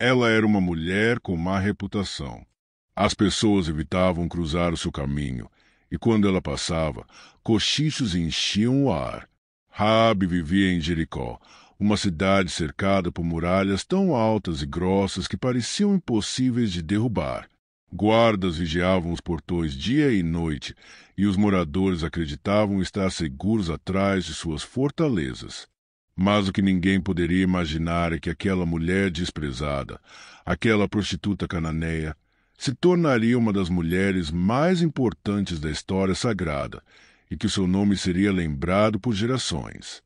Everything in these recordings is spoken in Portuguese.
Ela era uma mulher com má reputação. As pessoas evitavam cruzar o seu caminho, e quando ela passava, cochichos enchiam o ar. Raabe vivia em Jericó, uma cidade cercada por muralhas tão altas e grossas que pareciam impossíveis de derrubar. Guardas vigiavam os portões dia e noite, e os moradores acreditavam estar seguros atrás de suas fortalezas. Mas o que ninguém poderia imaginar é que aquela mulher desprezada, aquela prostituta cananeia, se tornaria uma das mulheres mais importantes da história sagrada e que o seu nome seria lembrado por gerações.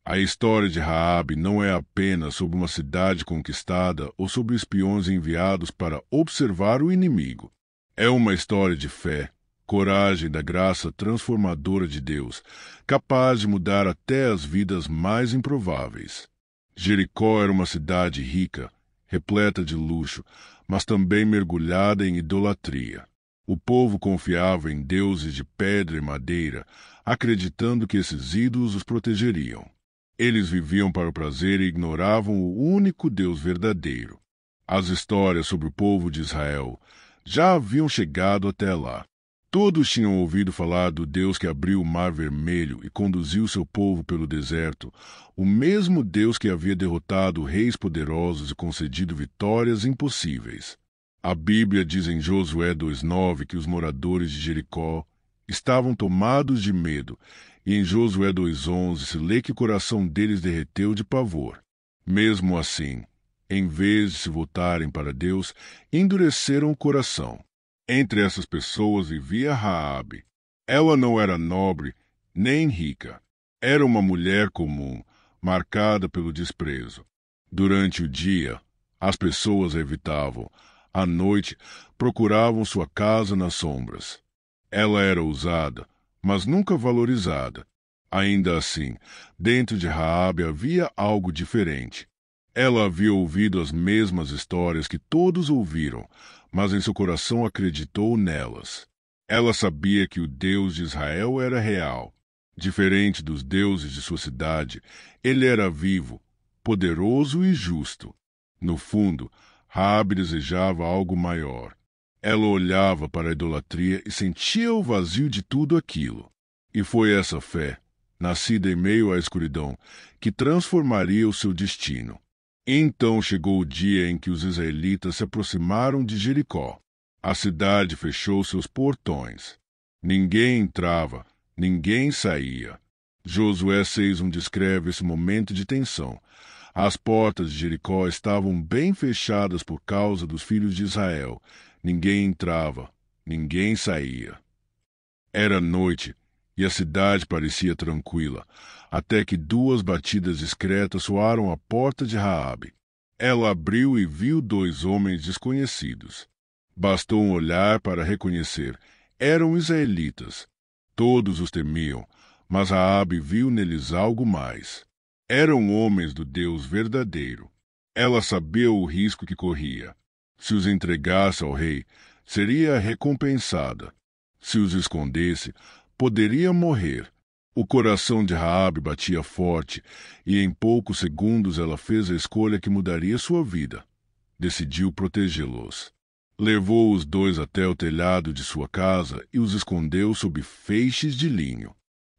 A história de Raabe não é apenas sobre uma cidade conquistada ou sobre espiões enviados para observar o inimigo. É uma história de fé, coragem da graça transformadora de Deus, capaz de mudar até as vidas mais improváveis. Jericó era uma cidade rica, repleta de luxo, mas também mergulhada em idolatria. O povo confiava em deuses de pedra e madeira, acreditando que esses ídolos os protegeriam. Eles viviam para o prazer e ignoravam o único Deus verdadeiro. As histórias sobre o povo de Israel já haviam chegado até lá. Todos tinham ouvido falar do Deus que abriu o Mar Vermelho e conduziu seu povo pelo deserto, o mesmo Deus que havia derrotado reis poderosos e concedido vitórias impossíveis. A Bíblia diz em Josué 2:9 que os moradores de Jericó estavam tomados de medo, e em Josué 2:11 se lê que o coração deles derreteu de pavor. Mesmo assim, em vez de se voltarem para Deus, endureceram o coração. Entre essas pessoas vivia Raabe. Ela não era nobre nem rica. Era uma mulher comum, marcada pelo desprezo. Durante o dia, as pessoas a evitavam. À noite, procuravam sua casa nas sombras. Ela era usada, mas nunca valorizada. Ainda assim, dentro de Raabe havia algo diferente. Ela havia ouvido as mesmas histórias que todos ouviram, mas em seu coração acreditou nelas. Ela sabia que o Deus de Israel era real. Diferente dos deuses de sua cidade, ele era vivo, poderoso e justo. No fundo, Raabe desejava algo maior. Ela olhava para a idolatria e sentia o vazio de tudo aquilo. E foi essa fé, nascida em meio à escuridão, que transformaria o seu destino. Então chegou o dia em que os israelitas se aproximaram de Jericó. A cidade fechou seus portões. Ninguém entrava, ninguém saía. Josué 6:1 descreve esse momento de tensão. As portas de Jericó estavam bem fechadas por causa dos filhos de Israel. Ninguém entrava, ninguém saía. Era noite e a cidade parecia tranquila, até que 2 batidas discretas soaram à porta de Raabe. Ela abriu e viu 2 homens desconhecidos. Bastou um olhar para reconhecer. Eram israelitas. Todos os temiam, mas Raabe viu neles algo mais. Eram homens do Deus verdadeiro. Ela sabia o risco que corria. Se os entregasse ao rei, seria recompensada. Se os escondesse, poderia morrer. O coração de Raabe batia forte, e em poucos segundos ela fez a escolha que mudaria sua vida. Decidiu protegê-los. Levou os 2 até o telhado de sua casa e os escondeu sob feixes de linho.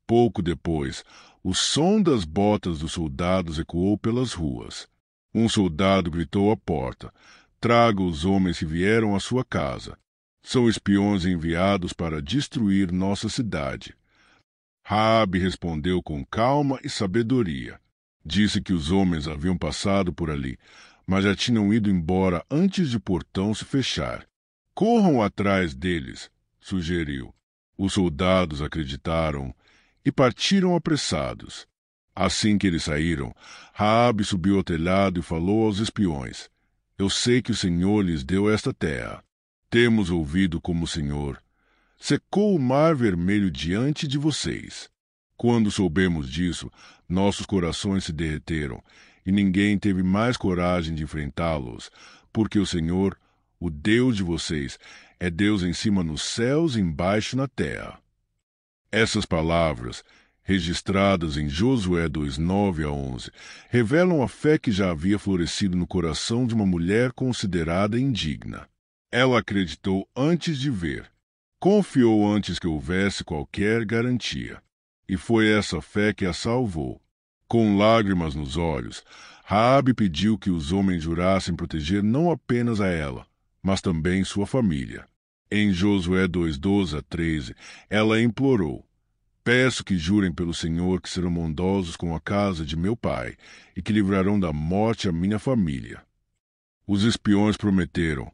Pouco depois, o som das botas dos soldados ecoou pelas ruas. Um soldado gritou à porta: "Traga os homens que vieram à sua casa. São espiões enviados para destruir nossa cidade." Raabe respondeu com calma e sabedoria. Disse que os homens haviam passado por ali, mas já tinham ido embora antes de o portão se fechar. "Corram atrás deles", sugeriu. Os soldados acreditaram e partiram apressados. Assim que eles saíram, Raabe subiu ao telhado e falou aos espiões: "Eu sei que o Senhor lhes deu esta terra. Temos ouvido como o Senhor secou o Mar Vermelho diante de vocês. Quando soubemos disso, nossos corações se derreteram, e ninguém teve mais coragem de enfrentá-los, porque o Senhor, o Deus de vocês, é Deus em cima nos céus e embaixo na terra." Essas palavras registradas em Josué 2:9-11, revelam a fé que já havia florescido no coração de uma mulher considerada indigna. Ela acreditou antes de ver, confiou antes que houvesse qualquer garantia. E foi essa fé que a salvou. Com lágrimas nos olhos, Raabe pediu que os homens jurassem proteger não apenas a ela, mas também sua família. Em Josué 2:12-13, ela implorou: peço que jurem pelo Senhor que serão bondosos com a casa de meu pai e que livrarão da morte a minha família. Os espiões prometeram: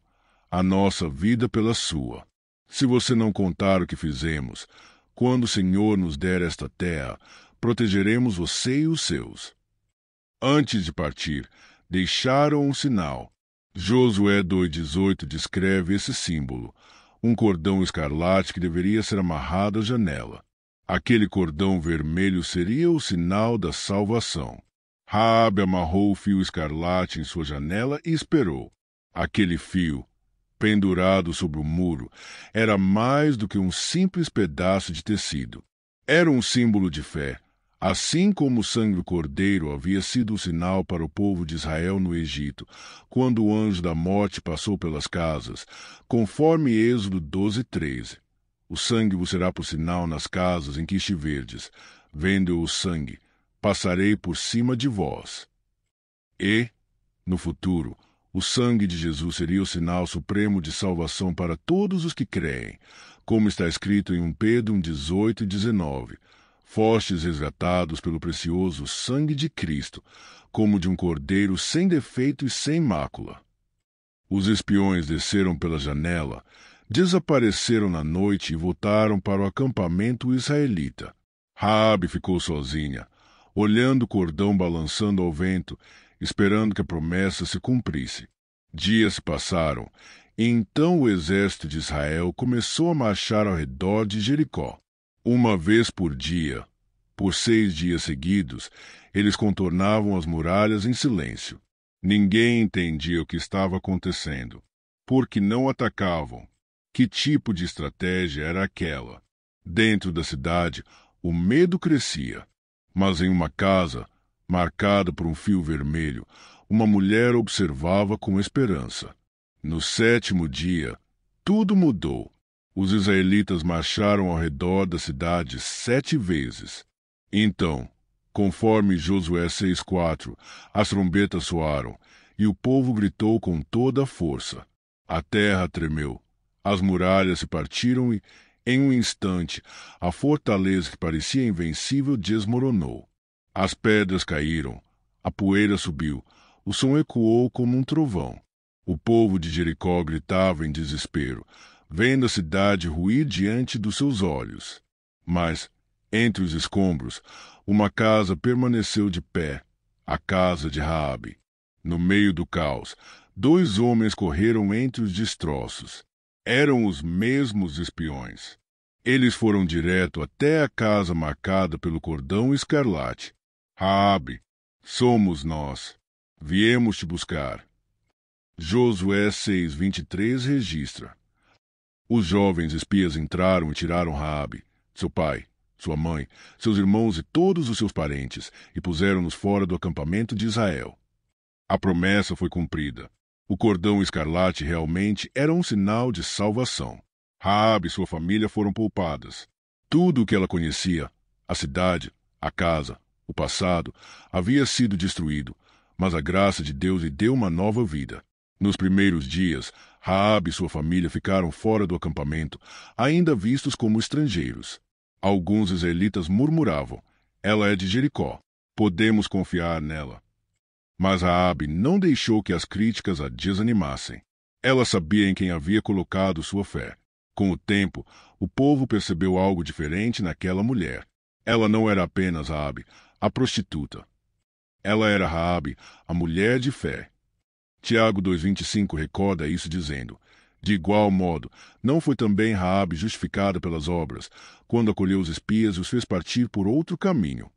a nossa vida pela sua. Se você não contar o que fizemos, quando o Senhor nos der esta terra, protegeremos você e os seus. Antes de partir, deixaram um sinal. Josué 2:18 descreve esse símbolo, um cordão escarlate que deveria ser amarrado à janela. Aquele cordão vermelho seria o sinal da salvação. Raabe amarrou o fio escarlate em sua janela e esperou. Aquele fio, pendurado sobre o muro, era mais do que um simples pedaço de tecido. Era um símbolo de fé, assim como o sangue do cordeiro havia sido o sinal para o povo de Israel no Egito, quando o anjo da morte passou pelas casas, conforme Êxodo 12:13. O sangue vos será por sinal nas casas em que estiverdes. Vendo o sangue, passarei por cima de vós. E, no futuro, o sangue de Jesus seria o sinal supremo de salvação para todos os que creem, como está escrito em 1 Pedro 1:18-19. Fostes resgatados pelo precioso sangue de Cristo, como de um cordeiro sem defeito e sem mácula. Os espiões desceram pela janela, desapareceram na noite e voltaram para o acampamento israelita. Raabe ficou sozinha, olhando o cordão balançando ao vento, esperando que a promessa se cumprisse. Dias se passaram, e então o exército de Israel começou a marchar ao redor de Jericó. Uma vez por dia, por 6 dias seguidos, eles contornavam as muralhas em silêncio. Ninguém entendia o que estava acontecendo. Por que não atacavam? Que tipo de estratégia era aquela? Dentro da cidade, o medo crescia. Mas em uma casa, marcada por um fio vermelho, uma mulher observava com esperança. No 7º dia, tudo mudou. Os israelitas marcharam ao redor da cidade 7 vezes. Então, conforme Josué 6:4, as trombetas soaram, e o povo gritou com toda a força. A terra tremeu, as muralhas se partiram e, em um instante, a fortaleza que parecia invencível desmoronou. As pedras caíram, a poeira subiu, o som ecoou como um trovão. O povo de Jericó gritava em desespero, vendo a cidade ruir diante dos seus olhos. Mas, entre os escombros, uma casa permaneceu de pé, a casa de Raabe. No meio do caos, 2 homens correram entre os destroços. Eram os mesmos espiões. Eles foram direto até a casa marcada pelo cordão escarlate. Raabe, somos nós. Viemos te buscar. Josué 6:23 registra. Os jovens espias entraram e tiraram Raabe, seu pai, sua mãe, seus irmãos e todos os seus parentes, e puseram-nos fora do acampamento de Israel. A promessa foi cumprida. O cordão escarlate realmente era um sinal de salvação. Raabe e sua família foram poupadas. Tudo o que ela conhecia, a cidade, a casa, o passado, havia sido destruído, mas a graça de Deus lhe deu uma nova vida. Nos primeiros dias, Raabe e sua família ficaram fora do acampamento, ainda vistos como estrangeiros. Alguns israelitas murmuravam: ela é de Jericó, podemos confiar nela. Mas Raabe não deixou que as críticas a desanimassem. Ela sabia em quem havia colocado sua fé. Com o tempo, o povo percebeu algo diferente naquela mulher. Ela não era apenas Raabe, a prostituta. Ela era Raabe, a mulher de fé. Tiago 2:25 recorda isso dizendo: de igual modo, não foi também Raabe justificada pelas obras, quando acolheu os espias e os fez partir por outro caminho.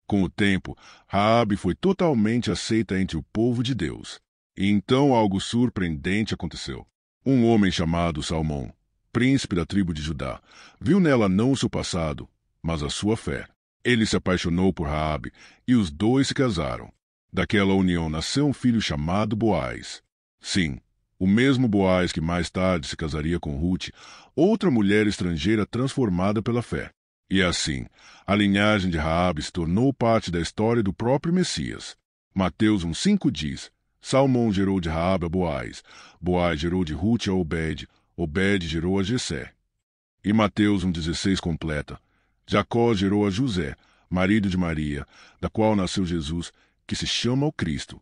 Com o tempo, Raabe foi totalmente aceita entre o povo de Deus. E então algo surpreendente aconteceu. Um homem chamado Salmão, príncipe da tribo de Judá, viu nela não o seu passado, mas a sua fé. Ele se apaixonou por Raabe, e os dois se casaram. Daquela união nasceu um filho chamado Boaz. Sim, o mesmo Boaz que mais tarde se casaria com Rute, outra mulher estrangeira transformada pela fé. E assim, a linhagem de Raabe se tornou parte da história do próprio Messias. Mateus 1,5 diz: Salmão gerou de Raabe a Boaz, Boaz gerou de Rute a Obed, Obed gerou a Jessé. E Mateus 1,16 completa: Jacó gerou a José, marido de Maria, da qual nasceu Jesus, que se chama o Cristo.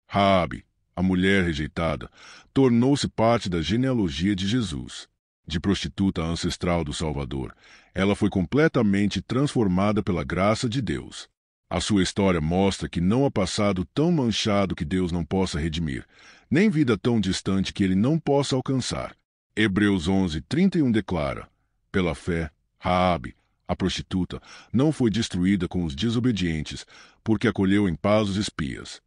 Raabe, a mulher rejeitada, tornou-se parte da genealogia de Jesus. De prostituta ancestral do Salvador, ela foi completamente transformada pela graça de Deus. A sua história mostra que não há passado tão manchado que Deus não possa redimir, nem vida tão distante que ele não possa alcançar. Hebreus 11:31 declara: Pela fé, Raabe, a prostituta, não foi destruída com os desobedientes, porque acolheu em paz os espias.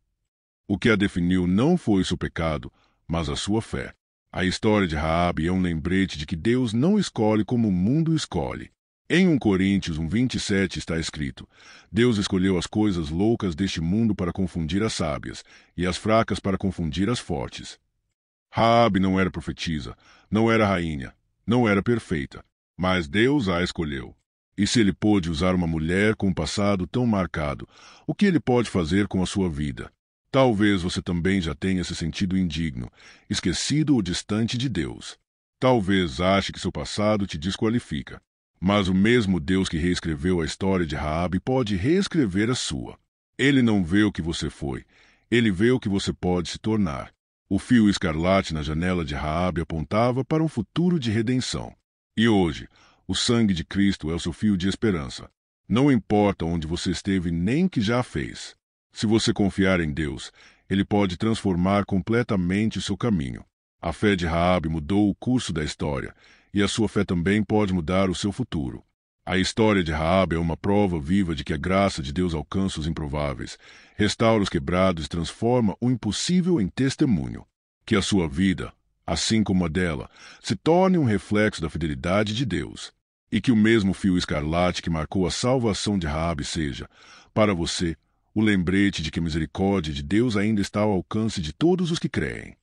O que a definiu não foi seu pecado, mas a sua fé. A história de Raabe é um lembrete de que Deus não escolhe como o mundo escolhe. Em 1 Coríntios 1:27 está escrito: Deus escolheu as coisas loucas deste mundo para confundir as sábias, e as fracas para confundir as fortes. Raabe não era profetisa, não era rainha, não era perfeita, mas Deus a escolheu. E se ele pôde usar uma mulher com um passado tão marcado, o que ele pode fazer com a sua vida? Talvez você também já tenha se sentido indigno, esquecido ou distante de Deus. Talvez ache que seu passado te desqualifica. Mas o mesmo Deus que reescreveu a história de Raabe pode reescrever a sua. Ele não vê o que você foi, ele vê o que você pode se tornar. O fio escarlate na janela de Raabe apontava para um futuro de redenção. E hoje, o sangue de Cristo é o seu fio de esperança. Não importa onde você esteve nem o que já fez. Se você confiar em Deus, ele pode transformar completamente o seu caminho. A fé de Raabe mudou o curso da história, e a sua fé também pode mudar o seu futuro. A história de Raabe é uma prova viva de que a graça de Deus alcança os improváveis, restaura os quebrados e transforma o impossível em testemunho. Que a sua vida, assim como a dela, se torne um reflexo da fidelidade de Deus. E que o mesmo fio escarlate que marcou a salvação de Raabe seja, para você, o lembrete de que a misericórdia de Deus ainda está ao alcance de todos os que creem.